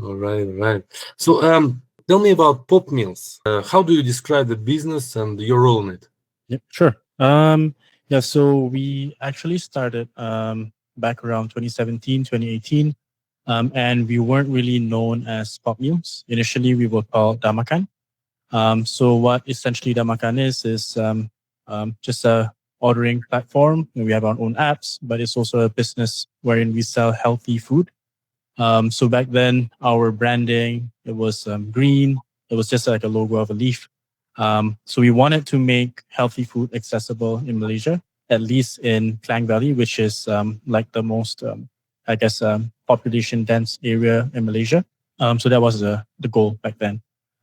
All right, all right. So, tell me about Pop Meals. How do you describe the business and your role in it? Yep, sure. Yeah, so we actually started back around 2017, 2018, and we weren't really known as Pop Meals. Initially, we were called Damakan. So what essentially Damakan is just a ordering platform. We have our own apps, but it's also a business wherein we sell healthy food. So back then, our branding, it was green. It was just like a logo of a leaf. So we wanted to make healthy food accessible in Malaysia, at least in Klang Valley, which is like the most, I guess, population dense area in Malaysia. So that was the goal back then.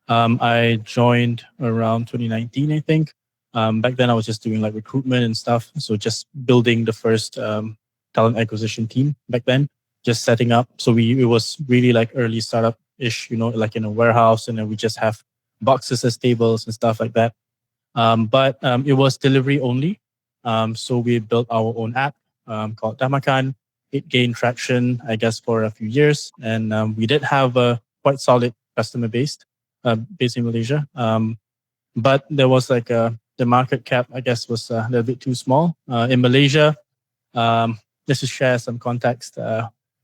I joined around 2019, I think. Back then, I was just doing like recruitment and stuff. So just building the first talent acquisition team back then, just setting up. So it was really like early startup ish, like in a warehouse, and then we just have boxes as tables and stuff like that. But it was delivery only. So we built our own app called Damakan. It gained traction, I guess, for a few years, and we did have a quite solid customer base based in Malaysia. But there was like the market cap, I guess, was a little bit too small in Malaysia. Just to share some context,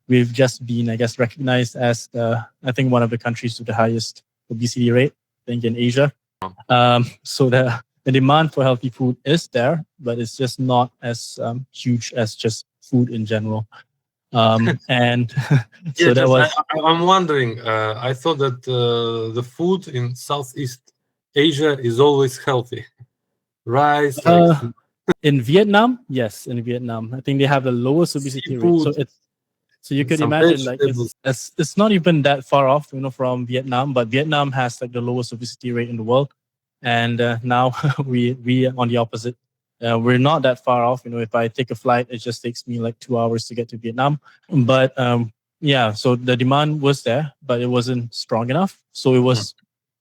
we've just been, I guess, recognized as I think one of the countries with the highest obesity rate, I think in Asia. So the demand for healthy food is there, but it's just not as huge as just food in general. And Yeah, so that just was I'm wondering. I thought that the food in Southeast Asia is always healthy. Rice, like uh, in Vietnam. Yes, in Vietnam, I think they have the lowest obesity rate. seafood, So you could some imagine like vegetables. it's not even that far off, from Vietnam, but Vietnam has like the lowest obesity rate in the world, and now we on the opposite. We're not that far off. If I take a flight, it just takes me like 2 hours to get to Vietnam. But yeah, so the demand was there, but it wasn't strong enough. So it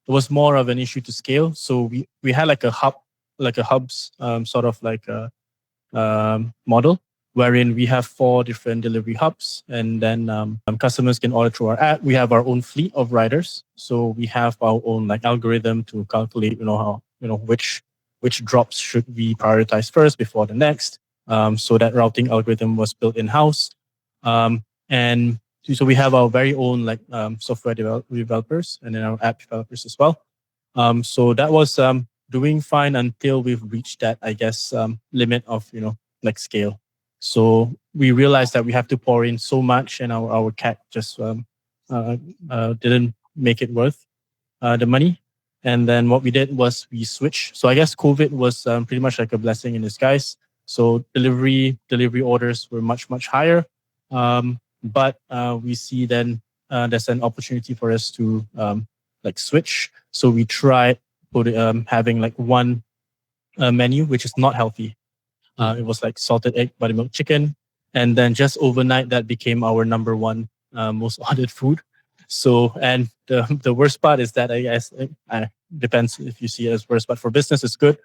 was more of an issue to scale. So we had like a hubs sort of like a model wherein we have 4 different delivery hubs, and then customers can order through our app. We have our own fleet of riders, so we have our own like algorithm to calculate, how which drops should we prioritize first before the next. So that routing algorithm was built in house, and so we have our very own like software developers and then our app developers as well. So that was doing fine until we've reached that, I guess, limit of like scale. So we realized that we have to pour in so much, and our CAC just didn't make it worth the money. And then what we did was we switched. So I guess COVID was pretty much like a blessing in disguise. So delivery orders were much higher, but we see then there's an opportunity for us to like switch. So we tried having like one menu which is not healthy. It was like salted egg buttermilk chicken, and then just overnight that became our number one most ordered food. So, and the worst part is that, I guess, depends if you see it as worst, but for business it's good.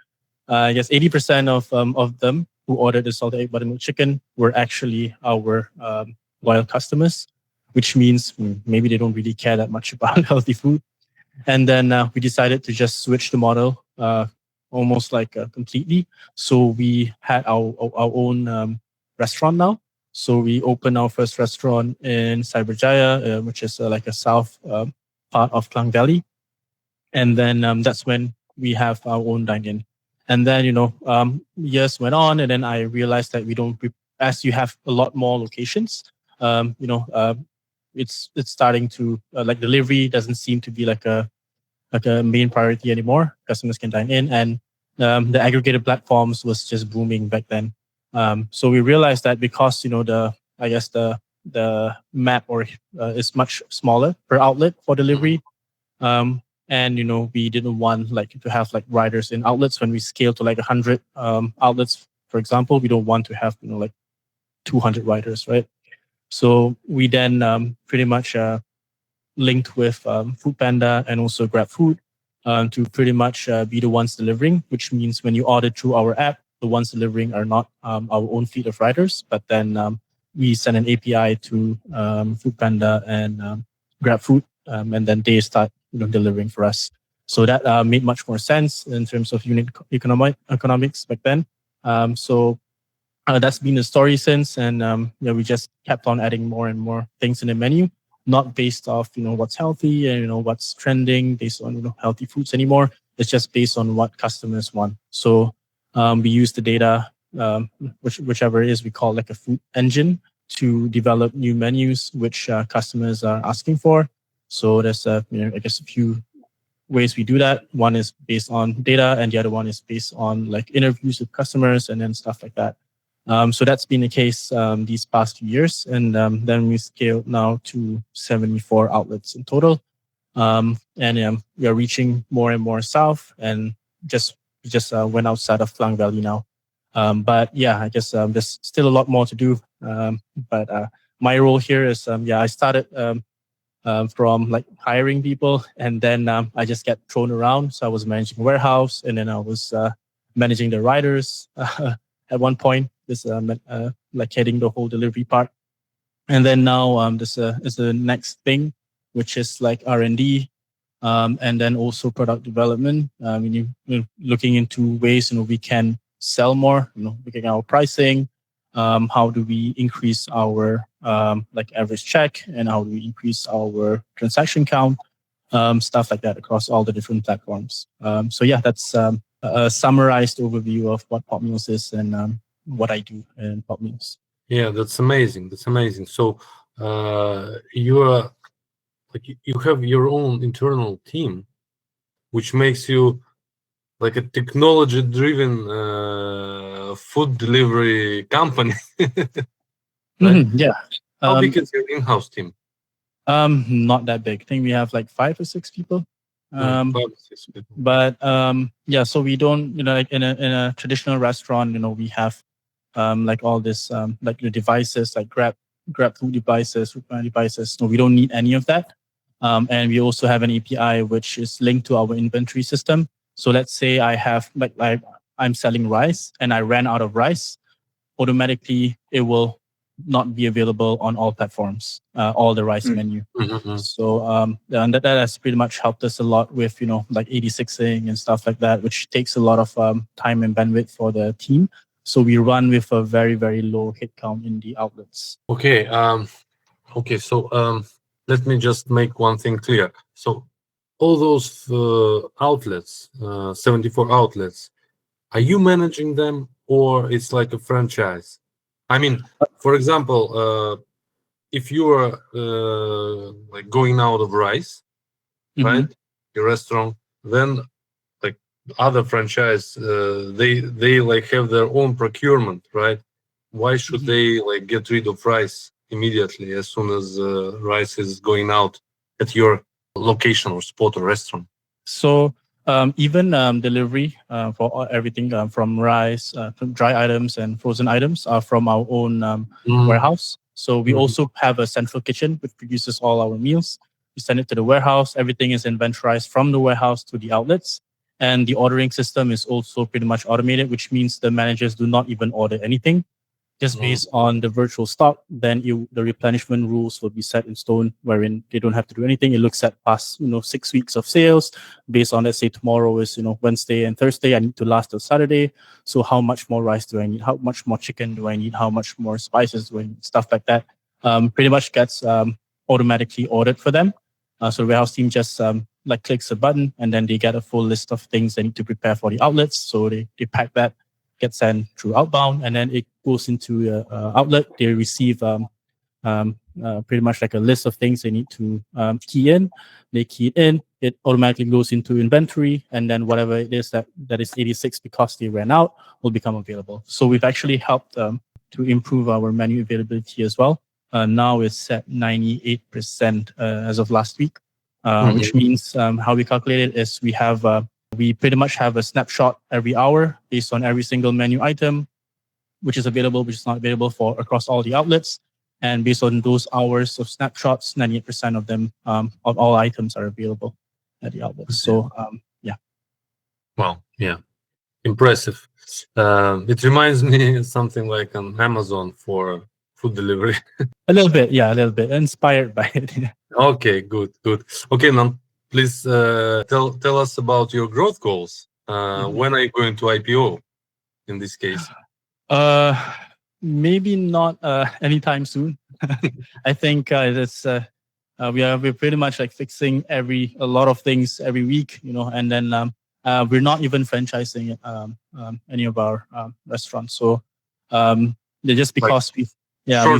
I guess 80% of them who ordered the salted egg buttermilk chicken were actually our loyal customers, which means maybe they don't really care that much about healthy food. And then we decided to just switch the model almost like completely. So we had our own restaurant now. So we opened our first restaurant in Cyberjaya, which is like a south part of Klang Valley. And then that's when we have our own dine-in. And then years went on, and then I realized that we don't, as you have a lot more locations, it's starting to like delivery doesn't seem to be like a main priority anymore. Customers can dine in, and the aggregated platforms was just booming back then. So we realized that because I guess the map or is much smaller per outlet for delivery, and we didn't want like to have like riders in outlets. When we scale to like 100 outlets, for example, we don't want to have like 200 riders, right? So we then pretty much linked with Foodpanda and also GrabFood to pretty much be the ones delivering, which means when you order through our app, the ones delivering are not our own fleet of riders, but then we send an API to Foodpanda and grab food, and then they start delivering for us. So that made much more sense in terms of unit economics back then. So that's been the story since, and yeah, we just kept on adding more and more things in the menu, not based off what's healthy and what's trending based on healthy foods anymore. It's just based on what customers want. So we use the data, whichever it is, we call like a food engine to develop new menus which customers are asking for. So there's I guess a few ways we do that. One is based on data, and the other one is based on like interviews with customers and then stuff like that. So that's been the case these past few years, and then we scaled now to 74 outlets in total, and we are reaching more and more south, and just went outside of Klang Valley now. But yeah, I guess there's still a lot more to do. But my role here is I started from like hiring people, and then I just get thrown around. So I was managing a warehouse, and then I was managing the riders at one point. This like heading the whole delivery part, and then now this is the next thing, which is like R&D, and then also product development. Looking into ways we can sell more. Looking at our pricing. How do we increase our like average check, and how do we increase our transaction count, stuff like that across all the different platforms. So yeah, that's a summarized overview of what PopMeals is and what I do in PopMeals. Yeah, that's amazing. That's amazing. So you are like you have your own internal team, which makes you like a technology-driven food delivery company. Right? Yeah. How big is your in-house team? Not that big. I think we have like 5 or 6 people. 5 or 6 people. But yeah, so we don't, like in a traditional restaurant, we have like all this like the devices, like grab food devices, food planning devices. No, we don't need any of that. And we also have an API which is linked to our inventory system. So let's say I have like I'm selling rice and I ran out of rice, automatically it will not be available on all platforms, all the rice menu. Mm-hmm. So and that has pretty much helped us a lot with like 86ing and stuff like that, which takes a lot of time and bandwidth for the team. So we run with a very, very low hit count in the outlets. Okay. Okay. So let me just make one thing clear. So all those outlets, 74 outlets, are you managing them, or it's like a franchise? I mean, for example, if you are like going out of rice, right, your restaurant, then like other franchise, they like have their own procurement, right? Why should they like get rid of rice immediately as soon as rice is going out at your location or spot or restaurant? So even delivery for everything from rice, from dry items and frozen items are from our own warehouse. So we also have a central kitchen which produces all our meals. We send it to the warehouse. Everything is inventorized from the warehouse to the outlets. And the ordering system is also pretty much automated, which means the managers do not even order anything. Just based on the virtual stock, then the replenishment rules will be set in stone, wherein they don't have to do anything. It looks at past 6 weeks of sales based on, let's say tomorrow is Wednesday and Thursday. I need to last till Saturday. So how much more rice do I need? How much more chicken do I need? How much more spices do I need? Stuff like that. Pretty much gets automatically ordered for them. So the warehouse team just like clicks a button, and then they get a full list of things they need to prepare for the outlets. So they pack that, get sent through outbound, and then it goes into outlet. They receive pretty much like a list of things they need to key in. They key it in, it automatically goes into inventory, and then whatever it is that is 86 because they ran out will become available. So we've actually helped to improve our menu availability as well. Now it's at 98% as of last week, which means how we calculate it is we pretty much have a snapshot every hour based on every single menu item, which is available, which is not available for across all the outlets. And based on those hours of snapshots, 98% of them, of all items are available at the outlets. So, yeah. Wow. Yeah. Impressive. It reminds me something like an Amazon for food delivery. A little bit, yeah, a little bit inspired by it. Okay, good, good. Okay, now please tell us about your growth goals. Mhm. When are you going to IPO? In this case, Uh, Maybe not anytime soon. I think we're pretty much like fixing a lot of things every week, and then we're not even franchising any of our restaurants. So just like because we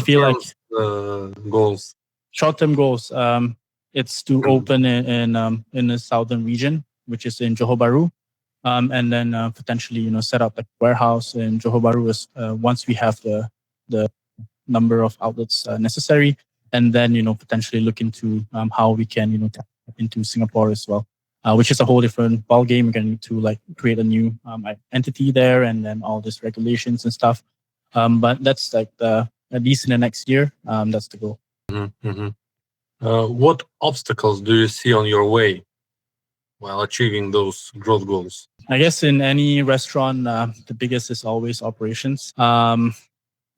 feel short-term like goals. short-term goals. It's to open in the southern region, which is in Johor Bahru, and then potentially set up like a warehouse in Johor Bahru once we have the number of outlets necessary, and then potentially look into how we can tap into Singapore as well, which is a whole different ball game. We're going to need to like create a new entity there, and then all these regulations and stuff. But that's like at least in the next year. That's the goal. Mhm, mhm. What obstacles do you see on your way while achieving those growth goals? I guess in any restaurant, the biggest is always operations.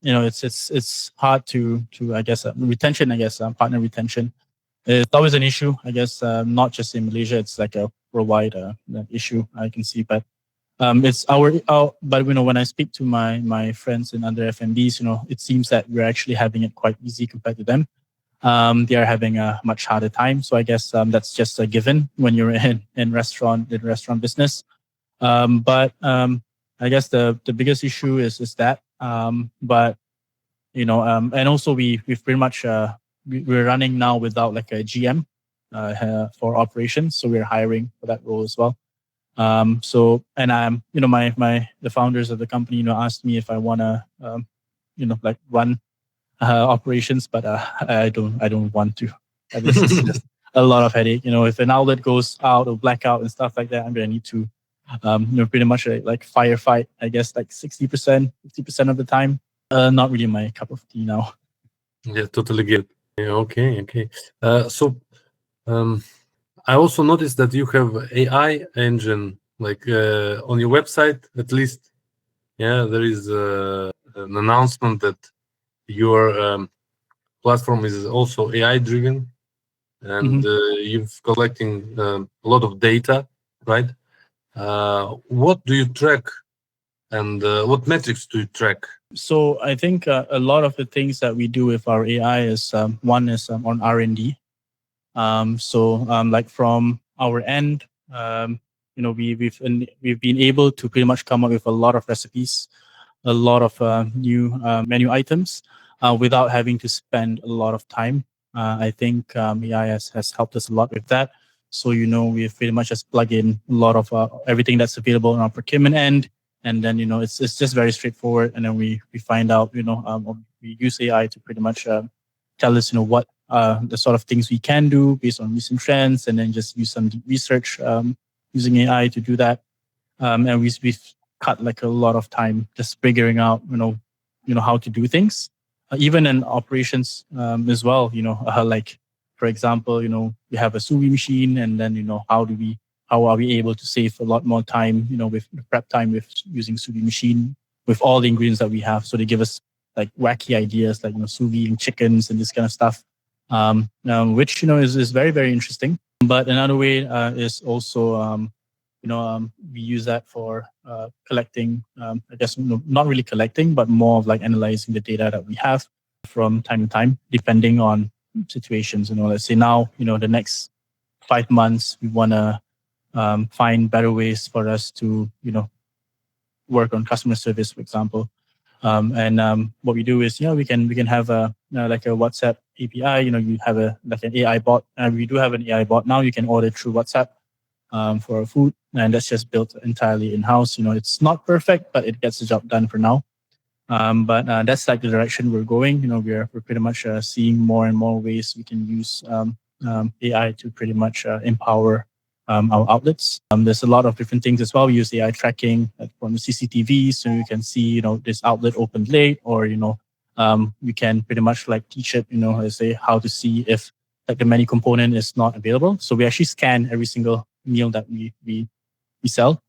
It's hard to I guess retention. I guess partner retention. It's always an issue. I guess not just in Malaysia. It's like a worldwide issue I can see. But it's our. But when I speak to my friends in other FMBs, it seems that we're actually having it quite easy compared to them. They are having a much harder time. So I guess that's just a given when you're in restaurant business. But I guess the biggest issue is that. But and also we've pretty much we're running now without like a GM for operations, so we're hiring for that role as well. So and I'm my the founders of the company asked me if I want to like run operations, but I don't want to. This is just a lot of headache. If an outlet goes out or blackout and stuff like that, I'm gonna need to pretty much like firefight. I guess like 60%, 50% of the time. Not really my cup of tea now. Yeah, totally get it. Yeah, okay, okay. So um, I also noticed that you have AI engine like on your website at least. Yeah, there is an announcement that your platform is also AI driven, and Mhm. you've collecting a lot of data, right? What do you track, and what metrics do you track? So I think a lot of the things that we do with our AI is one is on R&D. So like from our end, we've been able to pretty much come up with a lot of recipes, a lot of new menu items without having to spend a lot of time. I think AI has helped us a lot with that. So we pretty much just plug in a lot of everything that's available on our procurement end, and then it's just very straightforward. And then we find out we use AI to pretty much tell us what the sort of things we can do based on recent trends, and then just use some deep research using AI to do that. And we've cut like a lot of time just figuring out how to do things, even in operations as well. Like for example, we have a sous vide machine, and then how are we able to save a lot more time with the prep time with using sous vide machine with all the ingredients that we have. So they give us like wacky ideas like sous vide chickens and this kind of stuff, which is very very interesting. But another way is also we use that for collecting, I guess, not really collecting, but more of like analyzing the data that we have from time to time, depending on situations. Let's say now, the next 5 months, we want to find better ways for us to, work on customer service, for example. And what we do is, we can have a like a WhatsApp API. You have like an AI bot, and we do have an AI bot now. You can order through WhatsApp for our food, and that's just built entirely in house. It's not perfect, but it gets the job done for now. But that's like the direction we're going. We're pretty much seeing more and more ways we can use AI to pretty much empower our outlets. There's a lot of different things as well. We use AI tracking from the CCTV, so you can see this outlet opened late, or we can pretty much like teach it, let's say how to see if like the menu component is not available. So we actually scan every single meal that we sell,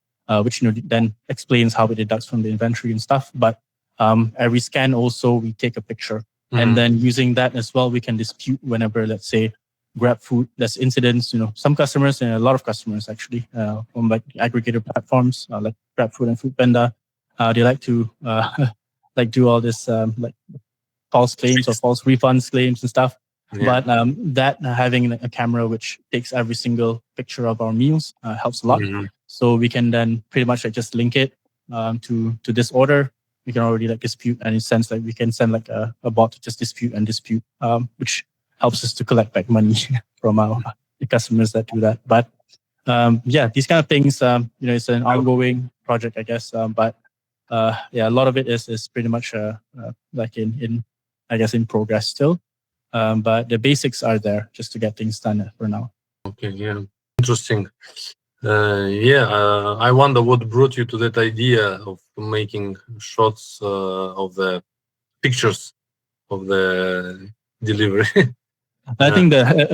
which then explains how it deducts from the inventory and stuff. But every scan also we take a picture. And then using that as well, we can dispute whenever, let's say, Grab food, there's incidents, some customers and a lot of customers actually from like aggregator platforms like Grab Food and Foodpanda, they like to like do all this like false claims or false refunds claims and stuff. Yeah. But that having a camera which takes every single picture of our meals helps a lot. So we can then pretty much like just link it to this order. We can already like dispute, and in sense like we can send like a bot to just dispute, which helps us to collect back money from the customers that do that. But yeah, these kind of things, it's an ongoing project, I guess. But yeah, a lot of it is pretty much like in I guess in progress still. But the basics are there just to get things done for now. Okay, yeah, interesting. I wonder what brought you to that idea of making shots of the pictures of the delivery. I think that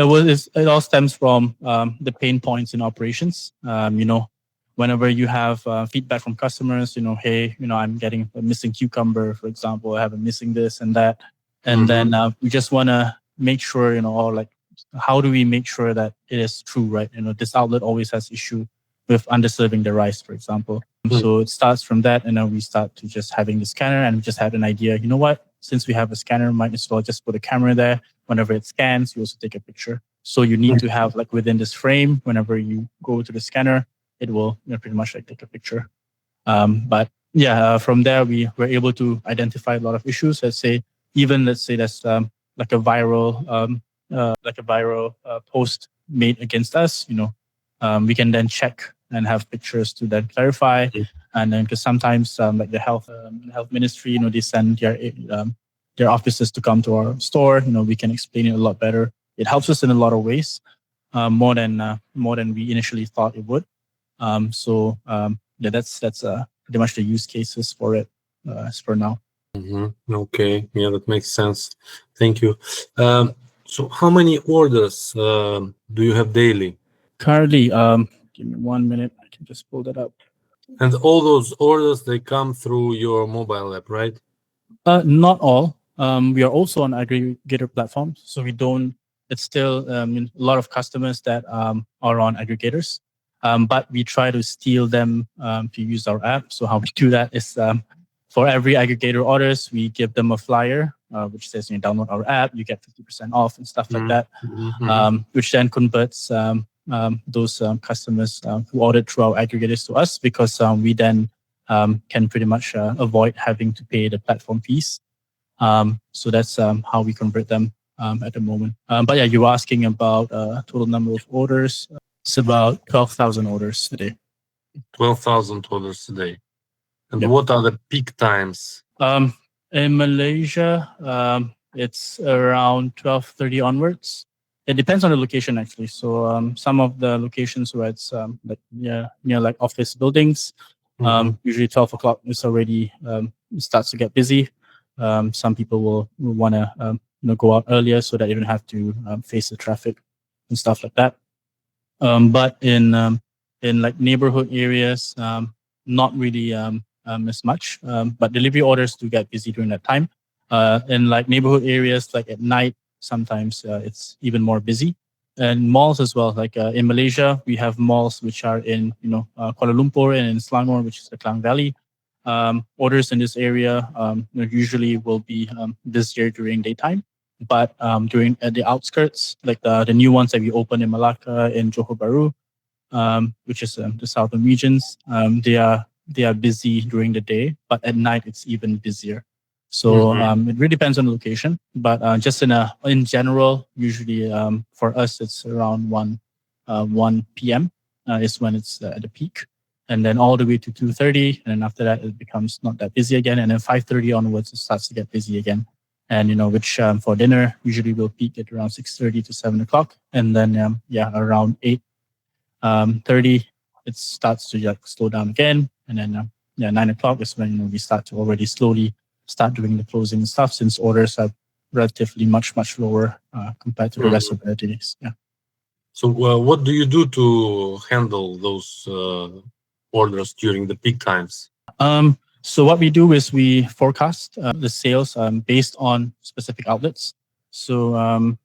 it all stems from the pain points in operations. Whenever you have feedback from customers, hey, I'm getting a missing cucumber, for example, I have a missing this and that, and then we just want to make sure, or like, how do we make sure that it is true, right? This outlet always has issue with underserving the rice, for example. So it starts from that, and then we start to just having the scanner, and we just had an idea. You know what? Since we have a scanner, might as well just put a camera there. Whenever it scans, you also take a picture. So you need to have like within this frame, whenever you go to the scanner, it will pretty much like take a picture. But yeah, from there we were able to identify a lot of issues. Let's say there's like a viral post made against us. We can then check and have pictures to then clarify. And then because sometimes like the health ministry, they send their officers to come to our store. We can explain it a lot better. It helps us in a lot of ways, more than we initially thought it would. Yeah, that's pretty much the use cases for it as for now. Okay, yeah, that makes sense. Thank you. So how many orders do you have daily? Currently, give me 1 minute. I can just pull that up. And all those orders, they come through your mobile app, right? Not all. We are also on aggregator platforms, so we don't. It's still a lot of customers that are on aggregators, but we try to steal them to use our app. So how we do that is for every aggregator orders, we give them a flyer which says you download our app, you get 50% off and stuff like that, which then converts those customers who ordered through our aggregators to us, because we then can pretty much avoid having to pay the platform fees. So that's how we convert them at the moment. But yeah, you were asking about total number of orders. It's about 12,000 orders a day. 12,000 orders a day. And Yep. what are the peak times? In Malaysia, it's around 12:30 onwards. It depends on the location actually. So some of the locations where it's like near like office buildings, usually 12 o'clock is already it starts to get busy. Some people will want to go out earlier so that you don't have to face the traffic and stuff like that. But in like neighborhood areas, not really as much. But delivery orders do get busy during that time. In like neighborhood areas, like at night, sometimes it's even more busy. And malls as well. Like in Malaysia, we have malls which are in Kuala Lumpur and in Selangor, which is the Klang Valley. Orders in this area usually will be busier during daytime, but during at the outskirts, like the new ones that we opened in Malacca, in Johor Bahru, which is the southern regions, they are busy during the day, but at night it's even busier. So it really depends on the location, but just in general, usually for us it's around 1 p.m. Is when it's at the peak, and then all the way to 2:30, and then after that it becomes not that busy again, and then 5:30 onwards it starts to get busy again. And which for dinner usually will peak at around 6:30 to 7 o'clock, and then around 8:30 it starts to like slow down again, and then 9 o'clock is when we start to already slowly start doing the closing stuff, since orders are relatively much lower compared to the rest of the days. Yeah. So what do you do to handle those orders during the peak times? So what we do is we forecast the sales based on specific outlets. So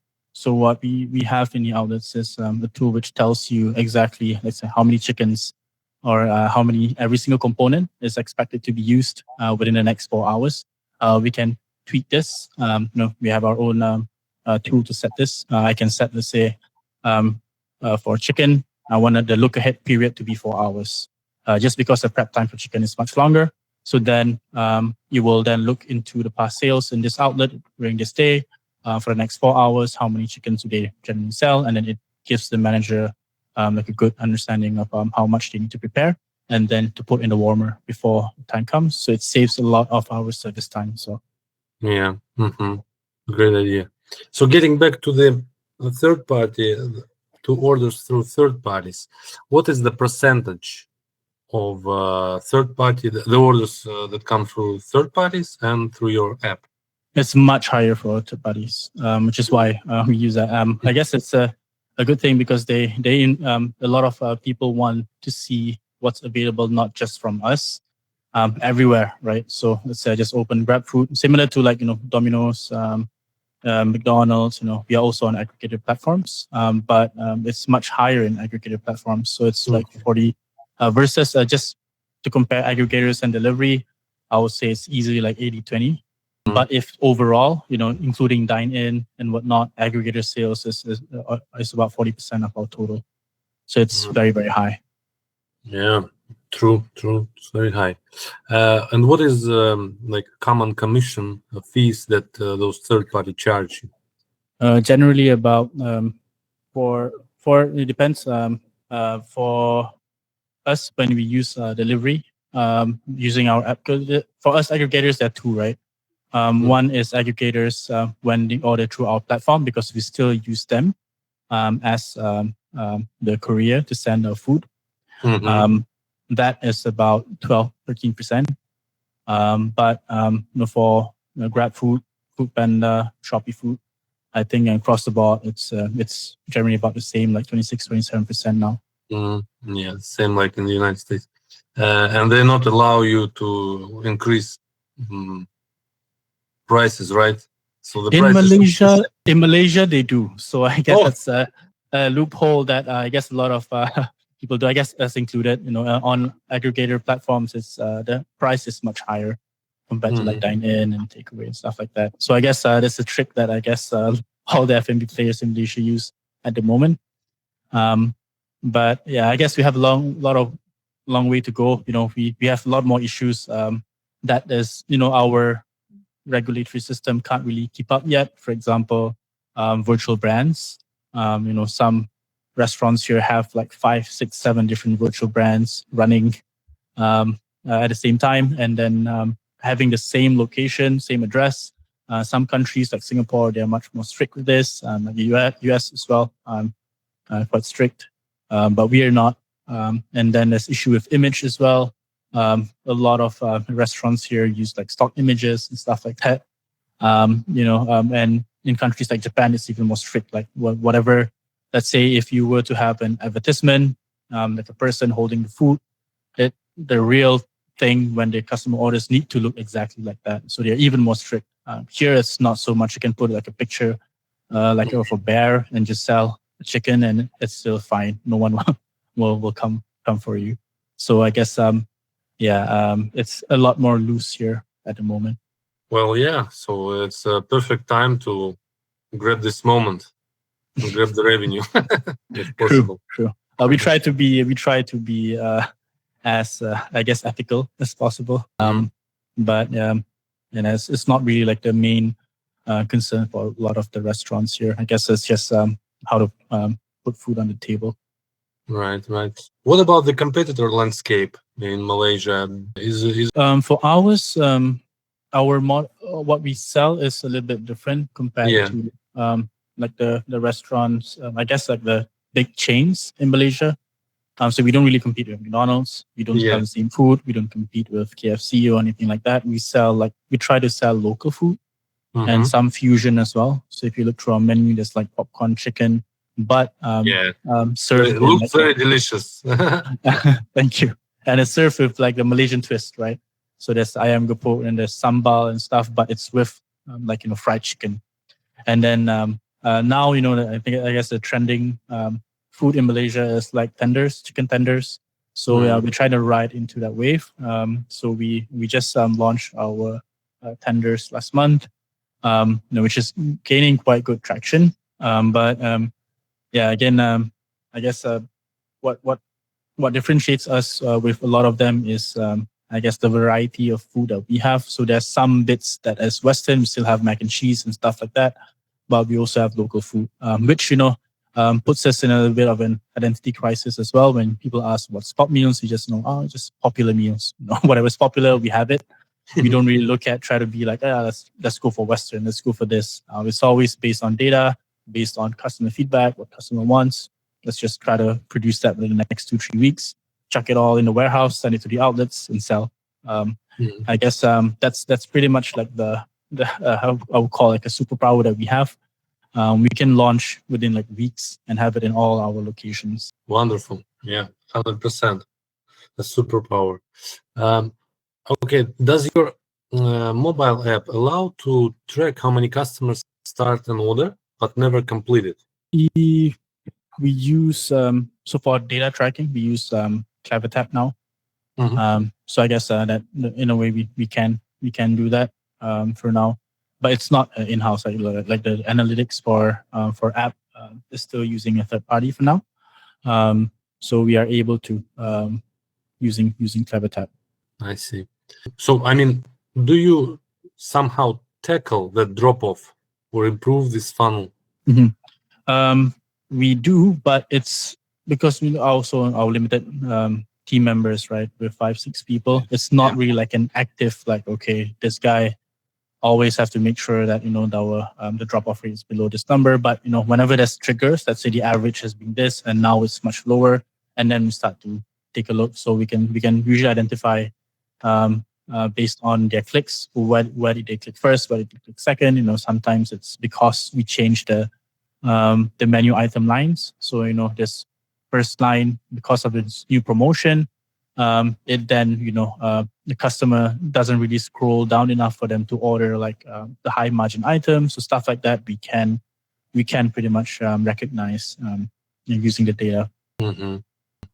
what we have in the outlets is a tool which tells you exactly, let's say, how many chickens or how many every single component is expected to be used within the next 4 hours. We can tweak this. We have our own tool to set this. I can set, let's say, for chicken, I wanted the look ahead period to be 4 hours, just because the prep time for chicken is much longer. So then you will then look into the past sales in this outlet during this day for the next 4 hours. How many chickens do they generally sell? And then it gives the manager like a good understanding of how much they need to prepare and then to put in the warmer before the time comes. So it saves a lot of our service time. So Yeah. Great idea. So getting back to the third party, to orders through third parties, what is the percentage of third party, the orders that come through third parties and through your app? it's much higher for third parties, which is why we use that. I guess it's a good thing because they a lot of people want to see what's available, not just from us, everywhere, right? So let's say I just open GrabFood, similar to like Domino's, McDonald's. We are also on aggregated platforms, but it's much higher in aggregated platforms. So it's like 40 versus just to compare aggregators and delivery, I would say it's easily like 80-20. But if overall, including dine-in and whatnot, aggregator sales is about 40% of our total. So it's very, very high. Yeah, true. It's very high. And what is like common commission fees that those third party charge you? Generally about for it depends. For us, when we use delivery using our app, 'cause for us aggregators, there are two, right? One is aggregators when they order through our platform because we still use them as the courier to send our food. That is about 12-13%. But for GrabFood, Foodpanda, Shopee Food, I think across the board it's generally about the same, like 26-27% now. Yeah, same like in the United States. And they not allow you to increase prices, right? So the in Malaysia they do. So I guess that's a loophole that I guess a lot of people do. I guess us included. On aggregator platforms, it's the price is much higher compared to like dine-in and takeaway and stuff like that. So I guess that's a trick that I guess all the F&B players in Malaysia use at the moment. But yeah, I guess we have a long way to go. We have a lot more issues that is our regulatory system can't really keep up yet. For example, virtual brands. Some restaurants here have like 5, 6, 7 different virtual brands running at the same time, and then having the same location, same address. Some countries like Singapore, they're much more strict with this. Like the US as well, quite strict. But we are not. And then there's issue with image as well. A lot of restaurants here use like stock images and stuff like that. And in countries like Japan, it's even more strict. Like whatever, let's say if you were to have an advertisement, like a person holding the food, the real thing when the customer orders need to look exactly like that. So they're even more strict. Here it's not so much. You can put like a picture, like of a bear, and just sell a chicken, and it's still fine. No one will come for you. So I guess it's a lot more loose here at the moment. Well, yeah. So it's a perfect time to grab this moment and grab the revenue if possible. True. We try to be as I guess ethical as possible. But it's not really like the main concern for a lot of the restaurants here. I guess it's just how to put food on the table. Right. What about the competitor landscape in Malaysia? For ours, what we sell is a little bit different compared to like the restaurants. I guess like the big chains in Malaysia. So we don't really compete with McDonald's. We don't sell the same food. We don't compete with KFC or anything like that. We try to sell local food and some fusion as well. So if you look through our menu, there's like popcorn chicken, but served. It looks very delicious. Thank you. And it's served with like the Malaysian twist, right? So there's ayam gepuk and there's sambal and stuff, but it's with fried chicken. And then now, I guess the trending food in Malaysia is like tenders, chicken tenders. So yeah, we're trying to ride into that wave. So we just launched our tenders last month, which is gaining quite good traction. But yeah, again, I guess what what what differentiates us with a lot of them is I guess the variety of food that we have. So there's some bits that as Western, we still have mac and cheese and stuff like that, but we also have local food, which puts us in a bit of an identity crisis as well. When people ask what's pop meals, you just know, oh, just popular meals. Whatever's popular, we have it. We don't really try to be like, let's go for Western, let's go for this. It's always based on data, based on customer feedback, what customer wants. Let's just try to produce that within the next 2-3 weeks, chuck it all in the warehouse, send it to the outlets and sell. I guess that's pretty much like the how I would call like a superpower that we have. We can launch within like weeks and have it in all our locations. Wonderful. Yeah, 100%. A superpower. Okay, does your mobile app allow to track how many customers start an order but never complete it? We use so for data tracking, we use CleverTap now. So I guess that in a way we can do that for now, but it's not in-house. Like the analytics for app is still using a third party for now. So we are able to using CleverTap. I see. So I mean, do you somehow tackle the drop-off or improve this funnel? We do, but it's because we also our limited team members, right? We're 5-6 people. It's not really like an active, like, okay, this guy always have to make sure that, our the drop-off rate is below this number. But, whenever there's triggers, let's say the average has been this and now it's much lower, and then we start to take a look. So we can usually identify based on their clicks, where did they click first, where did they click second. Sometimes it's because we changed the menu item lines. So, this first line, because of its new promotion, it then, the customer doesn't really scroll down enough for them to order like the high margin items. So stuff like that, we can pretty much recognize using the data.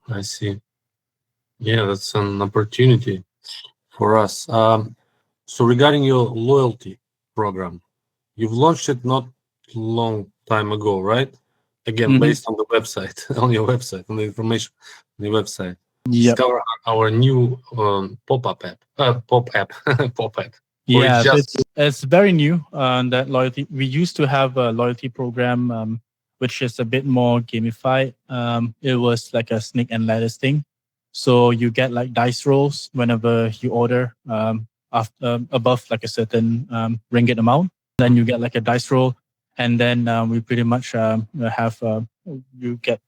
I see. Yeah, that's an opportunity for us. So regarding your loyalty program, you've launched it not long time ago, right? Again, based on the website, on your website, on the information on your website. Yep. Discover our new pop app. Yeah, it's very new. That loyalty. We used to have a loyalty program, which is a bit more gamified. It was like a snake and ladders thing. So you get like dice rolls whenever you order after above like a certain ringgit amount. Then you get like a dice roll, and then we pretty much have you get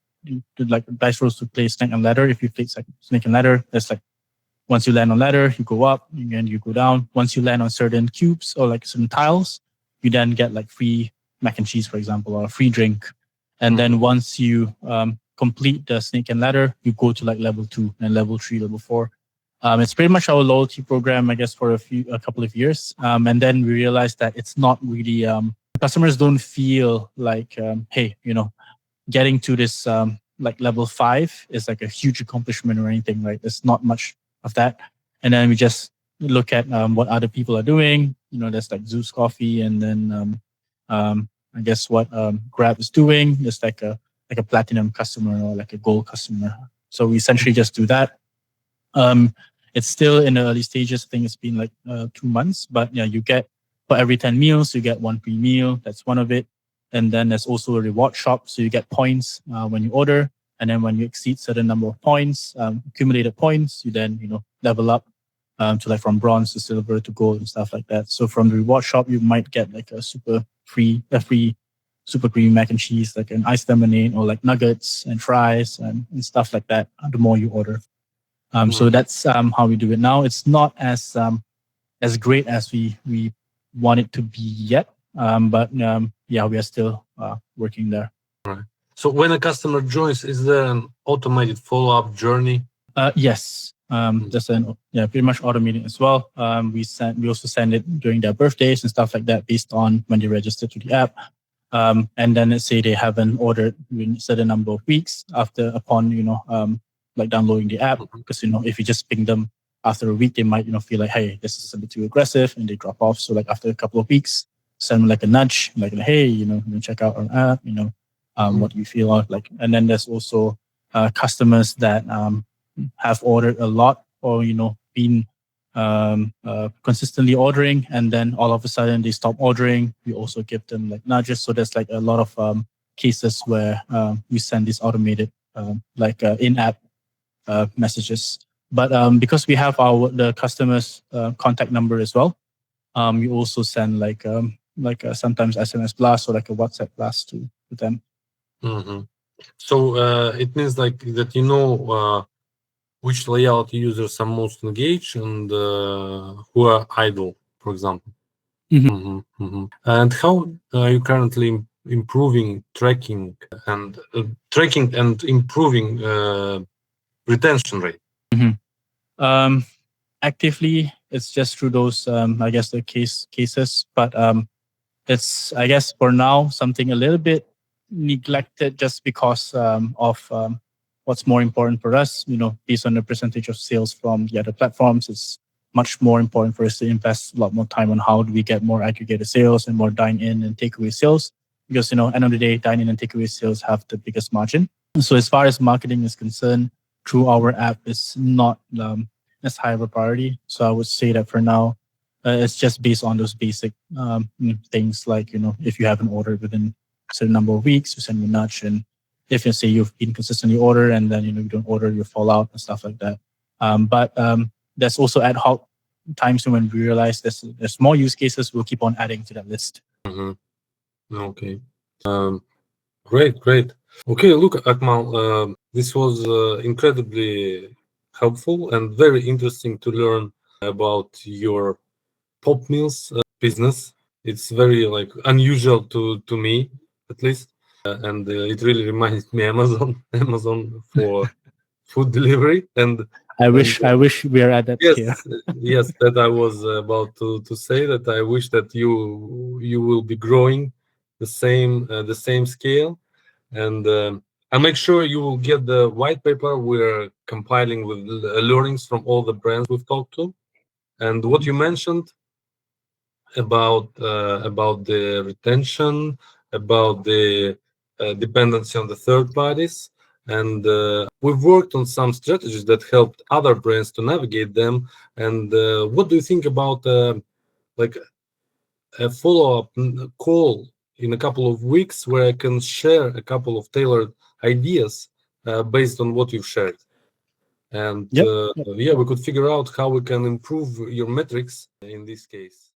like dice rolls to play snake and ladder. If you play snake and ladder, that's like once you land on ladder, you go up and you go down. Once you land on certain cubes or like certain tiles, you then get like free mac and cheese, for example, or a free drink. And then once you complete the snake and ladder, you go to like level 2 and level 3, level 4. It's pretty much our loyalty program, I guess, for a couple of years. And then we realized that it's not really customers don't feel like hey, getting to this like level 5 is like a huge accomplishment or anything, right? There's not much of that. And then we just look at what other people are doing. There's like Zeus Coffee, and then I guess what Grab is doing is like a platinum customer or like a gold customer. So we essentially just do that. It's still in the early stages. I think it's been like 2 months, but yeah, you get for every 10 meals, you get 1 free meal. That's one of it. And then there's also a reward shop. So you get points when you order. And then when you exceed certain number of points, accumulated points, you then, level up to like from bronze to silver to gold and stuff like that. So from the reward shop, you might get like a free super creamy mac and cheese, like an iced lemonade, or like nuggets and fries and stuff like that. The more you order. So that's how we do it now. It's not as great as we want it to be yet. But yeah, we are still working there. Right. So when a customer joins, is there an automated follow-up journey? Yes. Just pretty much automating as well. We also send it during their birthdays and stuff like that based on when they register to the app. And then let's say they haven't ordered in a certain number of weeks upon like downloading the app, because if you just ping them after a week, they might feel like, hey, this is a bit too aggressive, and they drop off. So like after a couple of weeks, send them like a nudge, like, hey, check out our app. What do you feel like? And then there's also customers that have ordered a lot, or been consistently ordering, and then all of a sudden they stop ordering. We also give them like nudges. So there's like a lot of cases where we send these automated in-app messages. But because we have the customer's contact number as well, we also send sometimes SMS blast or like a WhatsApp blast to them. So it means like that which layout users are most engaged and who are idle, for example. And how are you currently improving tracking and improving retention rate? Actively, it's just through those I guess the cases, but it's, I guess, for now something a little bit neglected, just because of what's more important for us. Based on the percentage of sales from the other platforms, it's much more important for us to invest a lot more time on how do we get more aggregated sales and more dine-in and takeaway sales, because end of the day, dine-in and takeaway sales have the biggest margin. So as far as marketing is concerned, through our app is not as high of a priority. So I would say that for now, it's just based on those basic things, like if you haven't ordered within a certain number of weeks, you send me a nudge. And if you say you've been consistently ordered and then you don't order, you fall out and stuff like that. But there's also ad hoc times when we realize there's more use cases, we'll keep on adding to that list. Okay. Great. Okay, look, Akmal, this was incredibly helpful and very interesting to learn about your PopMeals business. It's very unusual to me, at least, and it really reminds me Amazon for food delivery. And I wish we are at that scale. Yes, that I was about to say, that I wish that you will be growing the same scale, and I'll make sure you will get the white paper we're compiling with learnings from all the brands we've talked to, and what you mentioned about the retention, about the dependency on the third parties. And we've worked on some strategies that helped other brands to navigate them. And what do you think about like a follow-up call in a couple of weeks where I can share a couple of tailored ideas based on what you've shared? And we could figure out how we can improve your metrics in this case.